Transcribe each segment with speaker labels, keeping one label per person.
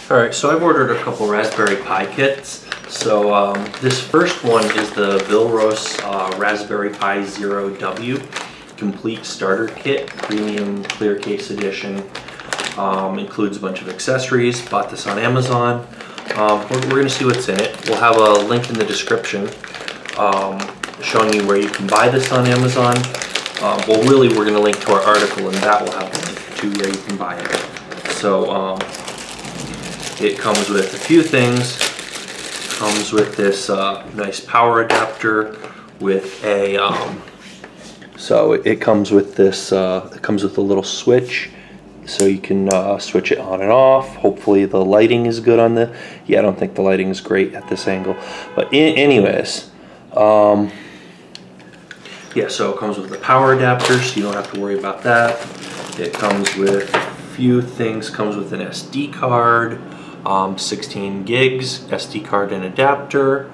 Speaker 1: Alright, so I've ordered a couple Raspberry Pi kits. So this first one is the Vilros Raspberry Pi Zero W Complete Starter Kit, Premium Clear Case Edition. Includes a bunch of accessories. Bought this on Amazon. We're going to see what's in it. We'll have a link in the description showing you where you can buy this on Amazon. Well, really, we're going to link to our article, and that will have a link to where you can buy it. So it comes with a few things. It comes with this nice power adapter with a so it comes with this it comes with a little switch, so you can switch it on and off. Hopefully the lighting is good on the, yeah, I don't think the lighting is great at this angle, but anyways, yeah, so it comes with the power adapter, so you don't have to worry about that. It comes with a few things. Comes with an SD card, 16 gigs, SD card and adapter,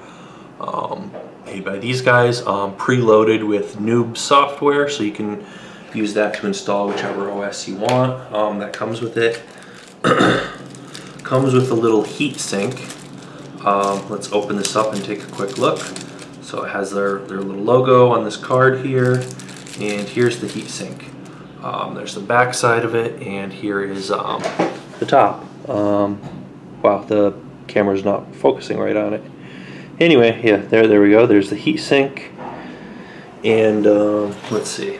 Speaker 1: made by these guys, preloaded with Noob software, so you can use that to install whichever OS you want. That comes with it. Comes with a little heat sink. Let's open this up and take a quick look. So it has their little logo on this card here, and here's the heat sink. There's the back side of it, and here is the top. Wow, the camera's not focusing right on it. Anyway, yeah, there we go. There's the heat sink, and let's see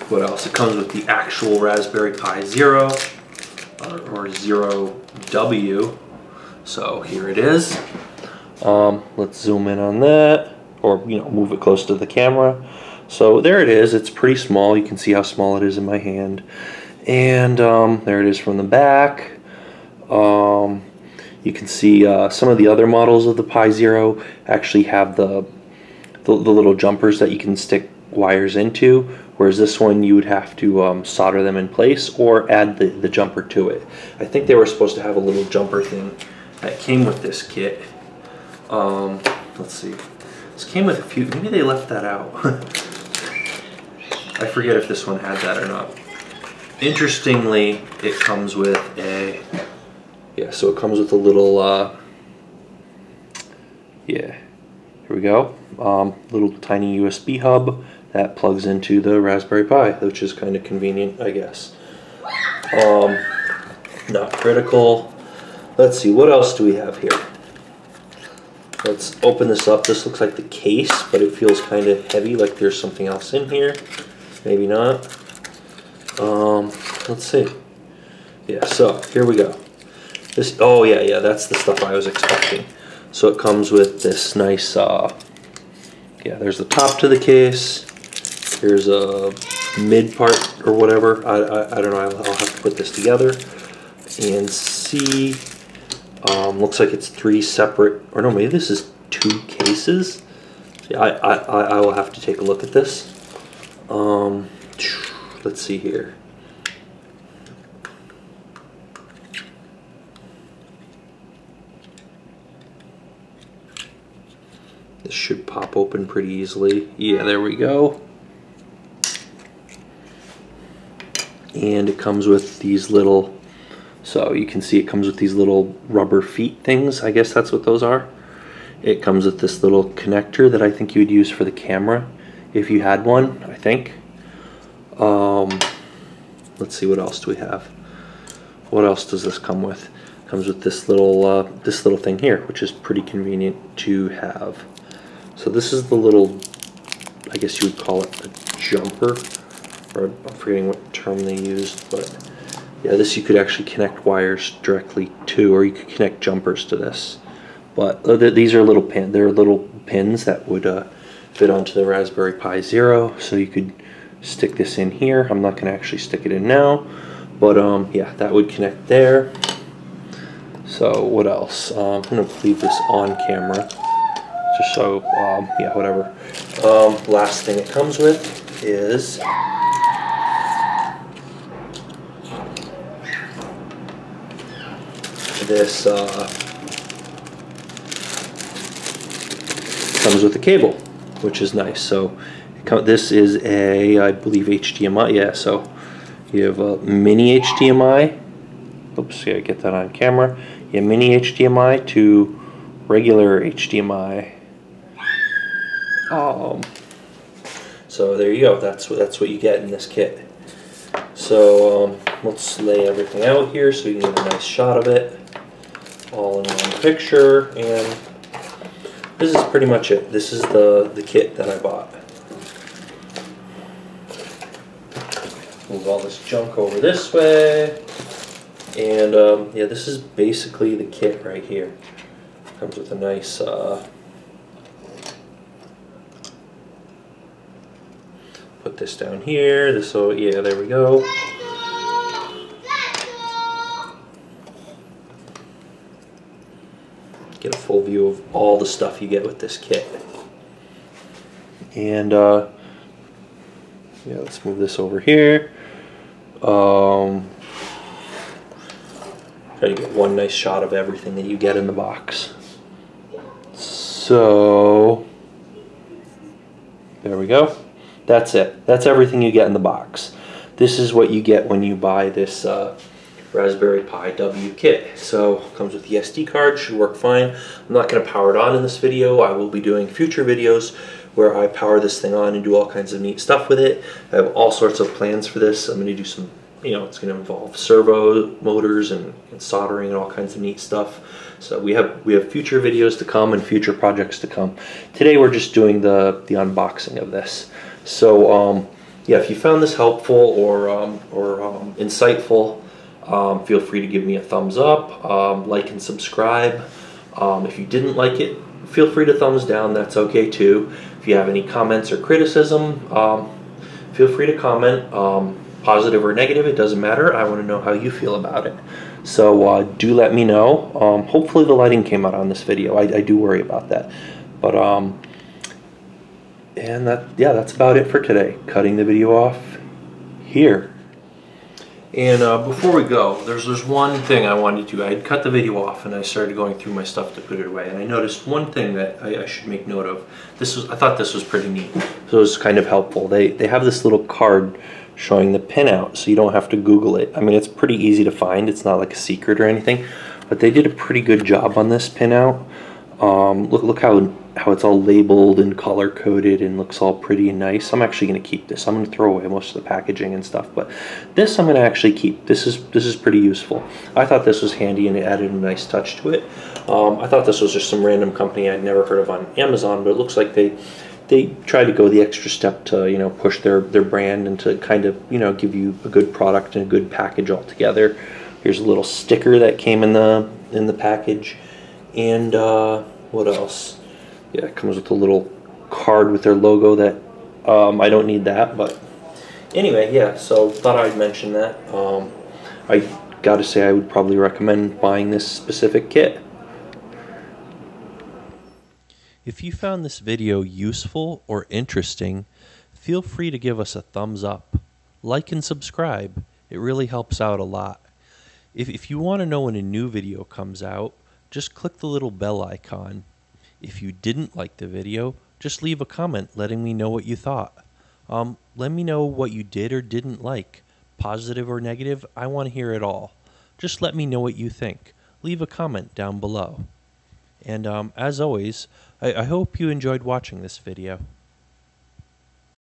Speaker 1: what else. It comes with the actual Raspberry Pi Zero or Zero W. So here it is. Let's zoom in on that, or move it close to the camera. So there it is. It's pretty small. You can see how small it is in my hand, and there it is from the back. You can see some of the other models of the Pi Zero actually have the little jumpers that you can stick wires into, whereas this one you would have to solder them in place or add the jumper to it. I think they were supposed to have a little jumper thing that came with this kit. Let's see. This came with a few. Maybe they left that out. I forget if this one had that or not. Interestingly, it comes with a, yeah, so it comes with a little, yeah, here we go, little tiny USB hub that plugs into the Raspberry Pi, which is kind of convenient, I guess. Not critical. Let's see, what else do we have here? Let's open this up. This looks like the case, but it feels kind of heavy, like there's something else in here. Maybe not. Let's see. Yeah, so here we go. This, oh yeah, that's the stuff I was expecting. So it comes with this nice, yeah, there's the top to the case. Here's a mid part or whatever. I don't know. I'll have to put this together and see. Looks like it's 3 separate, or no, maybe this is 2 cases. Yeah, I will have to take a look at this. Let's see here. This should pop open pretty easily. Yeah, there we go. And it comes with these little, so you can see it comes with these little rubber feet things. I guess that's what those are. It comes with this little connector that I think you would use for the camera if you had one, I think. Let's see, what else do we have? What else does this come with? It comes with this little thing here, which is pretty convenient to have. So this is the little, I guess you would call it a jumper, or I'm forgetting what term they used, but yeah, this you could actually connect wires directly to, or you could connect jumpers to this. But these are little they're little pins that would fit onto the Raspberry Pi Zero, so you could stick this in here. I'm not going to actually stick it in now, but yeah, that would connect there. So what else? I'm going to leave this on camera, just so, yeah, whatever. Last thing it comes with is this, comes with a cable, which is nice. So this is a, I believe, HDMI. Yeah, so you have a mini HDMI oops, yeah, get that on camera. Yeah, mini HDMI to regular HDMI. So there you go. That's what you get in this kit. So let's lay everything out here so you can get a nice shot of it, all in one picture. And this is pretty much it. This is the kit that I bought. Move all this junk over this way. And yeah, this is basically the kit right here. Comes with a nice put this down here. So yeah, there we go. Get a full view of all the stuff you get with this kit. And yeah, let's move this over here. Try to get one nice shot of everything that you get in the box. So there we go. That's it. That's everything you get in the box. This is what you get when you buy this Raspberry Pi W kit. So it comes with the SD card, should work fine. I'm not going to power it on in this video. I will be doing future videos where I power this thing on and do all kinds of neat stuff with it. I have all sorts of plans for this. I'm going to do some, it's going to involve servo motors and soldering and all kinds of neat stuff. So we have future videos to come and future projects to come. Today we're just doing the unboxing of this. So yeah, if you found this helpful or insightful, feel free to give me a thumbs up, like and subscribe. If you didn't like it, feel free to thumbs down. That's okay too. If you have any comments or criticism, feel free to comment. Positive or negative, it doesn't matter. I want to know how you feel about it. So do let me know. Hopefully the lighting came out on this video. I do worry about that. But and that's about it for today. Cutting the video off here. And before we go, there's one thing I wanted to do. I had cut the video off and I started going through my stuff to put it away, and I noticed one thing that I should make note of. I thought this was pretty neat. So it was kind of helpful. They have this little card showing the pinout, so you don't have to Google it. I mean, it's pretty easy to find. It's not like a secret or anything, but they did a pretty good job on this pinout. Look how it's all labeled and color coded and looks all pretty and nice. I'm actually going to keep this. I'm going to throw away most of the packaging and stuff, but this I'm going to actually keep. This is pretty useful. I thought this was handy and it added a nice touch to it. I thought this was just some random company I'd never heard of on Amazon, but it looks like they try to go the extra step to push their brand and to kind of give you a good product and a good package altogether. Here's a little sticker that came in the package, and what else? Yeah, it comes with a little card with their logo that I don't need that, but anyway, yeah. So thought I'd mention that. I gotta say I would probably recommend buying this specific kit. If you found this video useful or interesting, feel free to give us a thumbs up. Like and subscribe. It really helps out a lot. If you want to know when a new video comes out, just click the little bell icon. If you didn't like the video, just leave a comment letting me know what you thought. Let me know what you did or didn't like. Positive or negative, I want to hear it all. Just let me know what you think. Leave a comment down below. And as always, I hope you enjoyed watching this video.